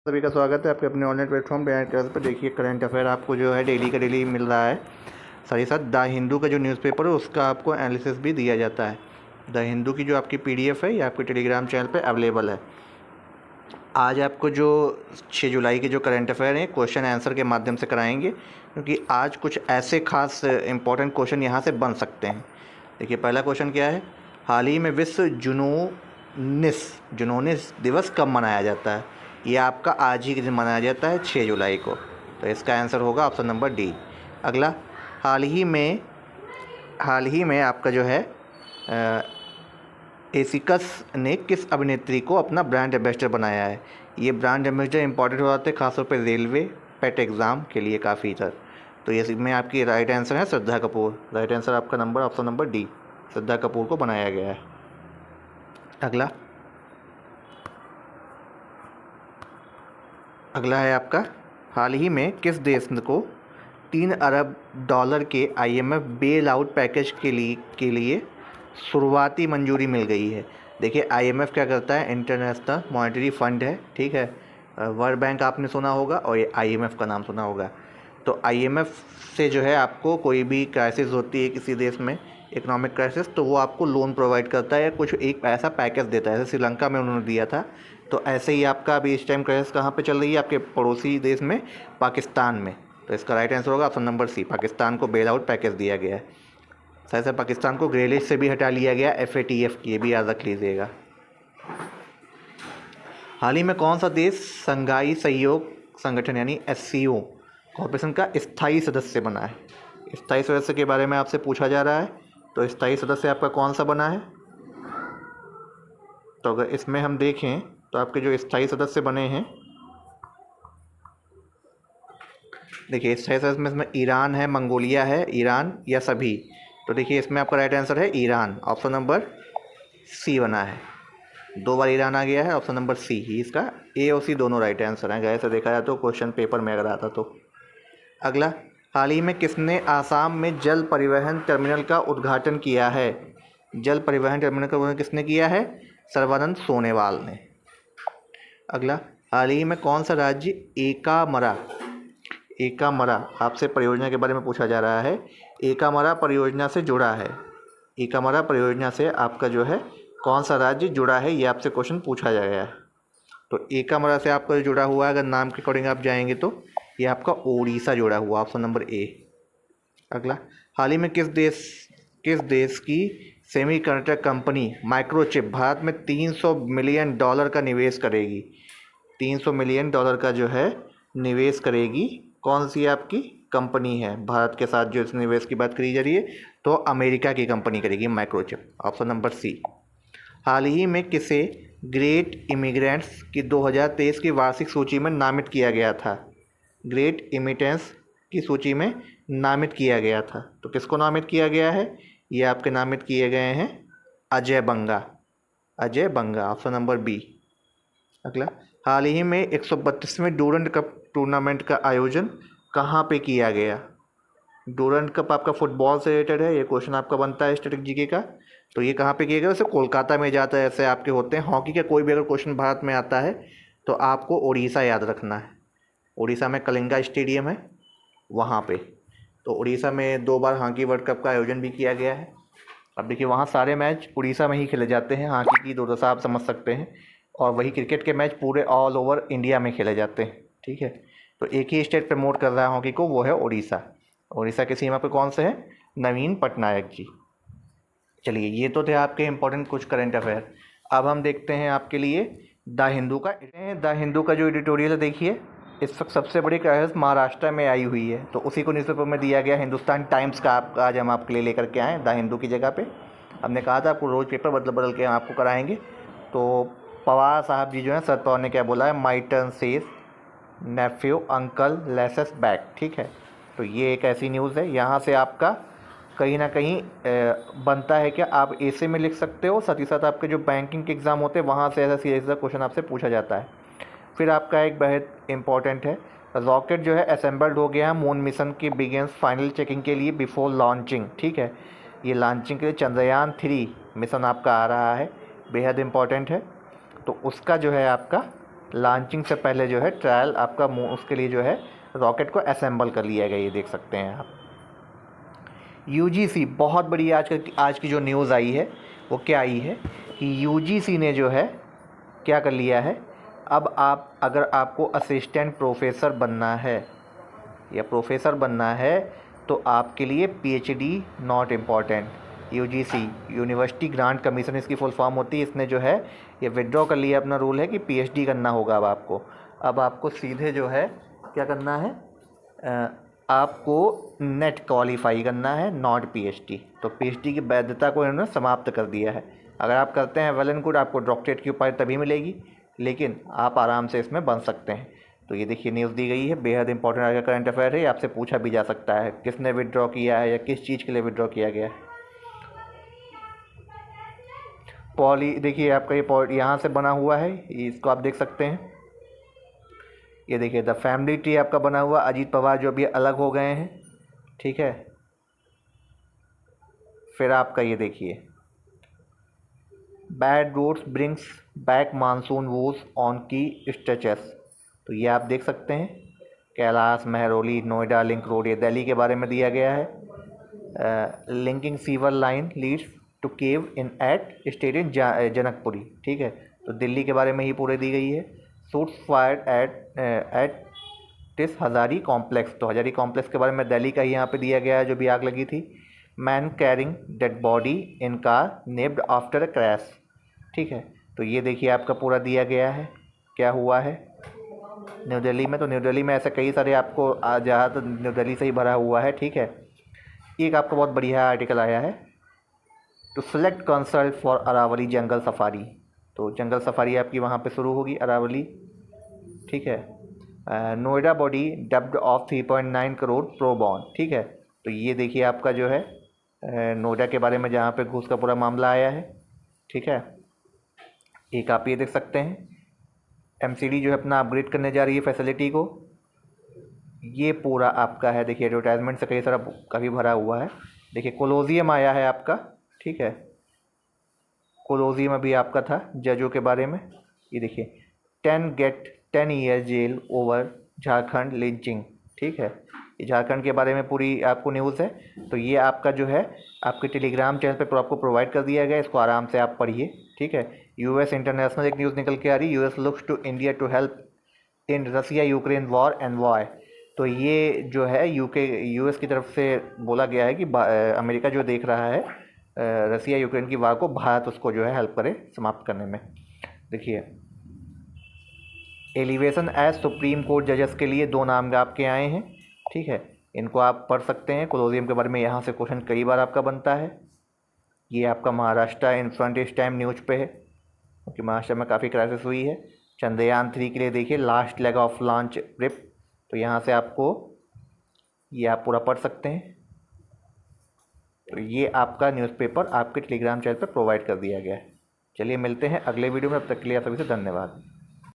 सभी का स्वागत है आपके अपने ऑनलाइन प्लेटफॉर्म पे क्लास पर। देखिए करंट अफेयर आपको जो है डेली का डेली मिल रहा है। साथ ही साथ द हिंदू का जो न्यूज़पेपर है उसका आपको एनालिसिस भी दिया जाता है। द हिंदू की जो आपकी पीडीएफ है ये आपके टेलीग्राम चैनल पे अवेलेबल है। आज आपको जो 6 जुलाई के जो करंट अफेयर हैं क्वेश्चन आंसर के माध्यम से कराएंगे, क्योंकि आज कुछ ऐसे खास इंपॉर्टेंट क्वेश्चन यहाँ से बन सकते हैं। देखिए पहला क्वेश्चन क्या है, हाल ही में विश्व जुनूनिस दिवस कब मनाया जाता है? ये आपका आज ही के दिन मनाया जाता है 6 जुलाई को। तो इसका आंसर होगा ऑप्शन नंबर डी। अगला, हाल ही में आपका जो है एसिकस ने किस अभिनेत्री को अपना ब्रांड एम्बेसडर बनाया है? ये ब्रांड एम्बेसडर इंपॉर्टेंट हो जाते हैं खासतौर पर रेलवे पेट एग्ज़ाम के लिए काफ़ी इधर। तो ये इसमें आपकी राइट आंसर है श्रद्धा कपूर। राइट आंसर आपका number option number D, Shraddha Kapoor को बनाया गया है। अगला है आपका, हाल ही में किस देश को 3 अरब डॉलर के आईएमएफ बेल आउट पैकेज के लिए शुरुआती मंजूरी मिल गई है? देखिए आईएमएफ क्या करता है, इंटरनेशनल मॉनेटरी फंड है, ठीक है। वर्ल्ड बैंक आपने सुना होगा और ये आईएमएफ का नाम सुना होगा। तो आईएमएफ से जो है आपको कोई भी क्राइसिस होती है किसी देश में, इकोनॉमिक क्राइसिस, तो वो आपको लोन प्रोवाइड करता है या कुछ एक ऐसा पैकेज देता है, जैसे श्रीलंका में उन्होंने दिया था। तो ऐसे ही आपका अभी इस टाइम क्राइसिस कहाँ पे चल रही है, आपके पड़ोसी देश में, पाकिस्तान में। तो इसका राइट आंसर होगा ऑप्शन नंबर सी, पाकिस्तान को बेल आउट पैकेज दिया गया है। साथ ही पाकिस्तान को ग्रे लिस्ट से भी हटा लिया गया FATF की, ये भी याद रख लीजिएगा। हाल ही में कौन सा देश संघाई सहयोग संगठन यानी SCO कॉर्पोरेशन का स्थायी सदस्य बना है? स्थायी सदस्य के बारे में आपसे पूछा जा रहा है। तो स्थायी सदस्य आपका कौन सा बना है? तो अगर इसमें हम देखें तो आपके जो स्थायी सदस्य बने हैं, देखिए स्थायी सदस्य में इसमें ईरान है, मंगोलिया है, ईरान या सभी। तो देखिए इसमें आपका राइट आंसर है ईरान, ऑप्शन नंबर सी बना है। 2 बार ईरान आ गया है, ऑप्शन नंबर सी ही इसका। ए और सी दोनों राइट आंसर हैं, ऐसे देखा जाए तो क्वेश्चन पेपर में अगर आता तो। अगला, हाल ही में किसने आसाम में जल परिवहन टर्मिनल का उद्घाटन किया है? जल परिवहन टर्मिनल का उद्घाटन किसने किया है? सर्बानंद सोनोवाल ने। अगला, हाल ही में कौन सा राज्य एकामरा आपसे परियोजना के बारे में पूछा जा रहा है, एकामरा परियोजना से जुड़ा है? एकामरा परियोजना से आपका जो है कौन सा राज्य जुड़ा है, ये आपसे क्वेश्चन पूछा जा गया है। तो एकामरा से आपका जो जुड़ा हुआ है, अगर नाम के अकॉर्डिंग आप जाएंगे तो ये आपका ओडिशा जुड़ा हुआ, ऑप्शन नंबर ए। अगला, हाल ही में किस देश की सेमीकंडक्टर कंपनी माइक्रोचिप भारत में $300 मिलियन का निवेश करेगी? $300 मिलियन का जो है निवेश करेगी, कौन सी आपकी कंपनी है भारत के साथ जो इस निवेश की बात करी जा रही है? तो अमेरिका की कंपनी करेगी माइक्रोचिप, ऑप्शन नंबर सी। हाल ही में किसे ग्रेट इमिग्रेंट्स की 2023 की वार्षिक सूची में नामित किया गया था? ग्रेट इमिटेंस की सूची में नामित किया गया था, तो किसको नामित किया गया है? ये आपके नामित किए गए हैं अजय बंगा, ऑप्शन नंबर बी। अगला, हाल ही में 132वें डूरंड कप टूर्नामेंट का आयोजन कहाँ पे किया गया? डूरंड कप आपका फुटबॉल से रिलेटेड है, ये क्वेश्चन आपका बनता है स्टैटिक जीके का। तो ये कहाँ पे किया गया? वैसे कोलकाता में जाता है, ऐसे आपके होते हैं। हॉकी का कोई भी अगर क्वेश्चन भारत में आता है तो आपको उड़ीसा याद रखना है। उड़ीसा में कलिंगा स्टेडियम है वहाँ पे। तो उड़ीसा में 2 बार हॉकी वर्ल्ड कप का आयोजन भी किया गया है। अब देखिए वहाँ सारे मैच उड़ीसा में ही खेले जाते हैं, हॉकी की दुर्दशा आप समझ सकते हैं। और वही क्रिकेट के मैच पूरे ऑल ओवर इंडिया में खेले जाते हैं, ठीक है। तो एक ही स्टेट प्रमोट कर रहा है हॉकी को, वो है उड़ीसा। उड़ीसा की सीमा पे कौन से हैं? नवीन पटनायक जी। चलिए ये तो थे आपके इंपॉर्टेंट कुछ करंट अफेयर। अब हम देखते हैं आपके लिए द हिंदू का जो एडिटोरियल है, देखिए इस वक्त सबसे बड़ी क्राइसिस महाराष्ट्र में आई हुई है, तो उसी को न्यूज़पेपर में दिया गया। हिंदुस्तान टाइम्स का आज हम आपके लिए लेकर के आए द हिंदू की जगह पे। हमने कहा था आपको रोज़ पेपर बदल के हम आपको कराएंगे। तो पवार साहब जी जो हैं, शरद पवार ने क्या बोला है, my turn says nephew uncle laces back, ठीक है। तो ये एक ऐसी न्यूज़ है, यहाँ से आपका कहीं ना कहीं बनता है कि आप ऐसे में लिख सकते हो। साथ ही साथ आपके जो बैंकिंग के एग्ज़ाम होते हैं वहाँ से ऐसा सीधा क्वेश्चन आपसे पूछा जाता है। फिर आपका एक बेहद इंपॉर्टेंट है, रॉकेट जो है असेंबल्ड हो गया है मून मिशन की बिगिंस फाइनल चेकिंग के लिए बिफोर लॉन्चिंग, ठीक है। ये लॉन्चिंग के लिए चंद्रयान 3 मिशन आपका आ रहा है, बेहद इंपॉर्टेंट है। तो उसका जो है आपका लॉन्चिंग से पहले जो है ट्रायल आपका उसके लिए जो है रॉकेट को असेंबल कर लिया गया, ये देख सकते हैं आप। यूजीसी, बहुत बड़ी आज की जो न्यूज़ आई है वो क्या आई है कि यूजीसी ने जो है क्या कर लिया है, अब अगर आपको असिस्टेंट प्रोफेसर बनना है या प्रोफेसर बनना है तो आपके लिए PhD not important. UGC, university grant commission इसकी फुल फॉर्म होती है, इसने जो है ये विड्रॉ कर लिया, अपना रूल है कि पीएचडी करना होगा अब आपको सीधे जो है क्या करना है, आपको नेट क्वालिफाई करना है, नॉट पीएचडी। तो पीएचडी की वैधता को इन्होंने समाप्त कर दिया है। अगर आप करते हैं वेल एंड गुड, आपको डॉक्टरेट की उपाधि तभी मिलेगी, लेकिन आप आराम से इसमें बन सकते हैं। तो ये देखिए न्यूज़ दी गई है, बेहद इंपॉर्टेंट आज का करंट अफेयर है, आपसे पूछा भी जा सकता है किसने विड्रॉ किया है या किस चीज़ के लिए विड्रॉ किया गया है। देखिए आपका ये यहाँ से बना हुआ है, इसको आप देख सकते हैं। ये देखिए द फैमिली ट्री आपका बना हुआ, अजीत पवार जो भी अलग हो गए हैं, ठीक है। फिर आपका ये देखिए bad roads brings back monsoon woes on key stretches, तो ये आप देख सकते हैं। कैलाश, महरौली, नोएडा लिंक रोड, ये दिल्ली के बारे में दिया गया है। Linking sewer line leads to cave in at state in Janakpuri, ठीक है, तो दिल्ली के बारे में ही पूरे दी गई है। Shoots fired at this Hazari complex, तो हज़ारी कॉम्प्लेक्स के बारे में दिल्ली का ही यहाँ पे दिया गया है जो भी आग लगी थी। Man carrying dead body in car napped after a crash, ठीक है, तो ये देखिए आपका पूरा दिया गया है क्या हुआ है न्यू दिल्ली में। तो न्यू दिल्ली में ऐसे कई सारे आपको जहाँ तो न्यू दिल्ली से ही भरा हुआ है, ठीक है। एक आपका बहुत बढ़िया आर्टिकल आया है, to select consult for Aravalli jungle safari, तो जंगल सफारी आपकी वहाँ पे शुरू होगी अरावली, ठीक है। Noida body dubbed of 3.9 crore pro bond, ठीक है, तो ये देखिए आपका जो है नोएडा के बारे में जहाँ पे घूस का पूरा मामला आया है, ठीक है। एक आप ये देख सकते हैं एमसीडी जो है अपना अपग्रेड करने जा रही है फैसिलिटी को, ये पूरा आपका है। देखिए एडवर्टाइजमेंट से कई सारा काफ़ी भरा हुआ है। देखिए कोलोजियम आया है आपका, ठीक है, कोलोजियम अभी आपका था जजों के बारे में। ये देखिए 10 year jail over Jharkhand lynching, ठीक है, ये झारखंड के बारे में पूरी आपको न्यूज़ है। तो ये आपका जो है आपके टेलीग्राम चैनल पर आपको प्रोवाइड कर दिया गया, इसको आराम से आप पढ़िए, ठीक है। यूएस इंटरनेशनल एक न्यूज़ निकल के आ रही, US looks to India to help in Russia Ukraine war and why, तो ये जो है यूएस की तरफ से बोला गया है कि अमेरिका जो देख रहा है रसिया यूक्रेन की वार को, भारत उसको जो है हेल्प करे समाप्त करने में। देखिए एलिवेशन एज सुप्रीम कोर्ट जजेस के लिए 2 नाम आपके आए हैं, ठीक है, इनको आप पढ़ सकते हैं। कोलोजियम के बारे में यहाँ से क्वेश्चन कई बार आपका बनता है। ये आपका महाराष्ट्र इन फ्रंट इस टाइम न्यूज़ पे है क्योंकि महाराष्ट्र में काफ़ी क्राइसिस हुई है। चंद्रयान 3 के लिए देखिए last leg of launch prep, तो यहाँ से आपको ये आप पूरा पढ़ सकते हैं। तो ये आपका न्यूज़पेपर आपके टेलीग्राम चैनल पर प्रोवाइड कर दिया गया है। चलिए मिलते हैं अगले वीडियो में, अब तक के लिए आप सभी से धन्यवाद।